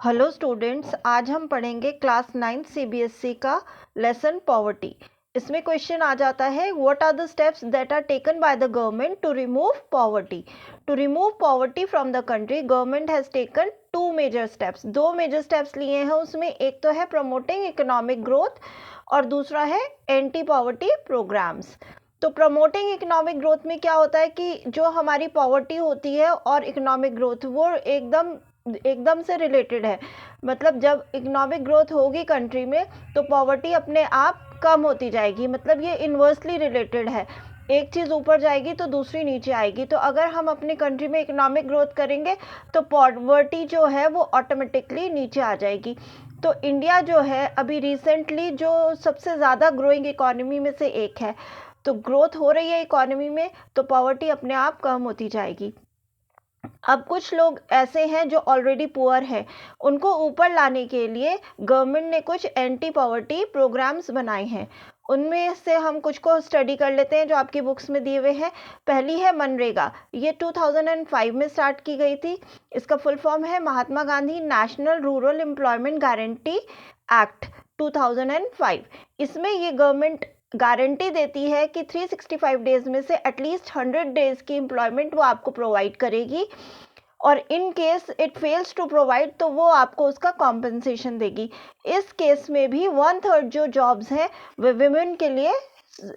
Hello students, आज हम पढ़ेंगे क्लास 9 सीबीएसई का लेसन पॉवर्टी। इसमें क्वेश्चन आ जाता है, what are the steps that are taken by the government to remove poverty. To remove poverty from the country, government has taken दो major steps लिए हैं। उसमें एक तो है प्रमोटिंग इकोनॉमिक ग्रोथ और दूसरा है एंटी पॉवर्टी प्रोग्राम्स। तो प्रमोटिंग इकोनॉमिक ग्रोथ में क्या होता है कि जो हमारी पॉवर्टी होती है और इकोनॉमिक ग्रोथ वो एकदम से रिलेटेड है। मतलब जब इकोनॉमिक ग्रोथ होगी कंट्री में तो पॉवर्टी अपने आप कम होती जाएगी। मतलब ये इन्वर्सली रिलेटेड है, एक चीज़ ऊपर जाएगी तो दूसरी नीचे आएगी। तो अगर हम अपनी कंट्री में इकोनॉमिक ग्रोथ करेंगे तो पॉवर्टी जो है वो ऑटोमेटिकली नीचे आ जाएगी। तो इंडिया जो है अभी रिसेंटली जो सबसे ज़्यादा ग्रोइंग इकोनॉमी में से एक है। तो ग्रोथ हो रही है इकोनॉमी में तो पॉवर्टी अपने आप कम होती जाएगी। अब कुछ लोग ऐसे हैं जो ऑलरेडी पुअर हैं, उनको ऊपर लाने के लिए गवर्नमेंट ने कुछ एंटी पॉवर्टी प्रोग्राम्स बनाए हैं। उनमें से हम कुछ को स्टडी कर लेते हैं जो आपकी बुक्स में दिए हुए हैं। पहली है मनरेगा, ये 2005 में स्टार्ट की गई थी। इसका फुल फॉर्म है Mahatma Gandhi national rural employment guarantee act 2005। इसमें ये गवर्नमेंट गारंटी देती है कि 365 डेज में से एटलीस्ट 100 डेज की एम्प्लॉयमेंट वो आपको प्रोवाइड करेगी, और in case it fails to provide तो वो आपको उसका कॉम्पेंसेशन देगी। इस केस में भी 1/3 जो जॉब्स हैं वे विमेन के लिए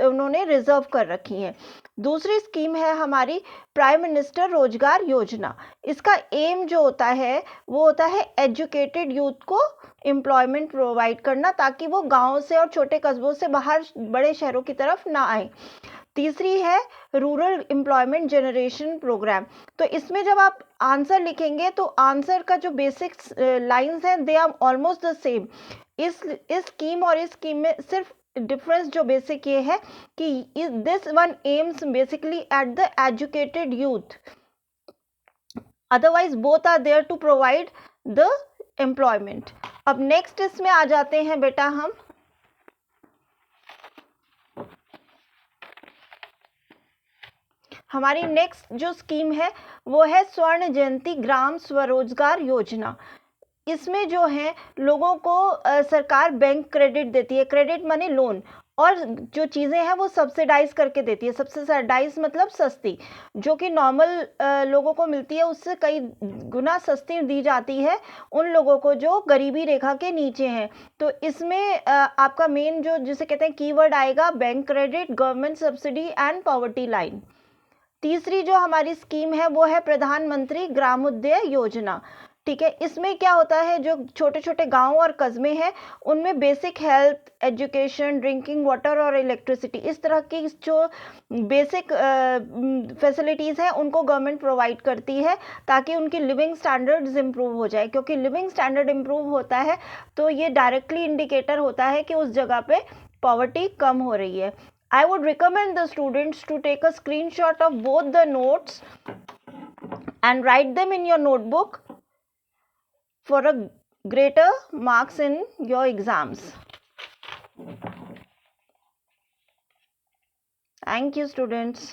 उन्होंने रिजर्व कर रखी हैं। दूसरी स्कीम है हमारी प्राइम मिनिस्टर रोजगार योजना। इसका एम जो होता है वो होता है एजुकेटेड यूथ को एम्प्लॉयमेंट प्रोवाइड करना, ताकि वो गाँव से और छोटे कस्बों से बाहर बड़े शहरों की तरफ ना आए। तीसरी है रूरल एम्प्लॉयमेंट जनरेशन प्रोग्राम। तो इसमें जब आप आंसर लिखेंगे तो आंसर का जो बेसिक लाइंस हैं they are almost the same. इस स्कीम और इस स्कीम में सिर्फ डिफरेंस जो बेसिक ये है कि this one aims basically at the educated youth, otherwise both are there to provide the employment. अब नेक्स्ट इसमें आ जाते हैं बेटा हम, हमारी नेक्स्ट जो स्कीम है वो है स्वर्ण जयंती ग्राम स्वरोजगार योजना। इसमें जो है लोगों को सरकार बैंक क्रेडिट देती है, क्रेडिट माने लोन, और जो चीज़ें हैं वो सब्सिडाइज करके देती है। सब्सिडाइज मतलब सस्ती, जो कि नॉर्मल लोगों को मिलती है उससे कई गुना सस्ती दी जाती है उन लोगों को जो गरीबी रेखा के नीचे हैं। तो इसमें आपका मेन जो जिसे कहते हैं कीवर्ड आएगा bank credit, government subsidy and poverty line. तीसरी जो हमारी स्कीम है वो है प्रधानमंत्री ग्रामोदय योजना। ठीक है, इसमें क्या होता है जो छोटे छोटे गांव और कस्बे हैं उनमें basic health, education, drinking water और इलेक्ट्रिसिटी, इस तरह की जो बेसिक फैसिलिटीज़ हैं उनको गवर्नमेंट प्रोवाइड करती है ताकि उनकी लिविंग स्टैंडर्ड्स इम्प्रूव हो जाए। क्योंकि लिविंग स्टैंडर्ड इम्प्रूव होता है तो ये डायरेक्टली इंडिकेटर होता है कि उस जगह पे पॉवर्टी कम हो रही है। I would recommend the students to take a screenshot of both the notes and write them in your notebook for a greater marks in your exams. Thank you, students.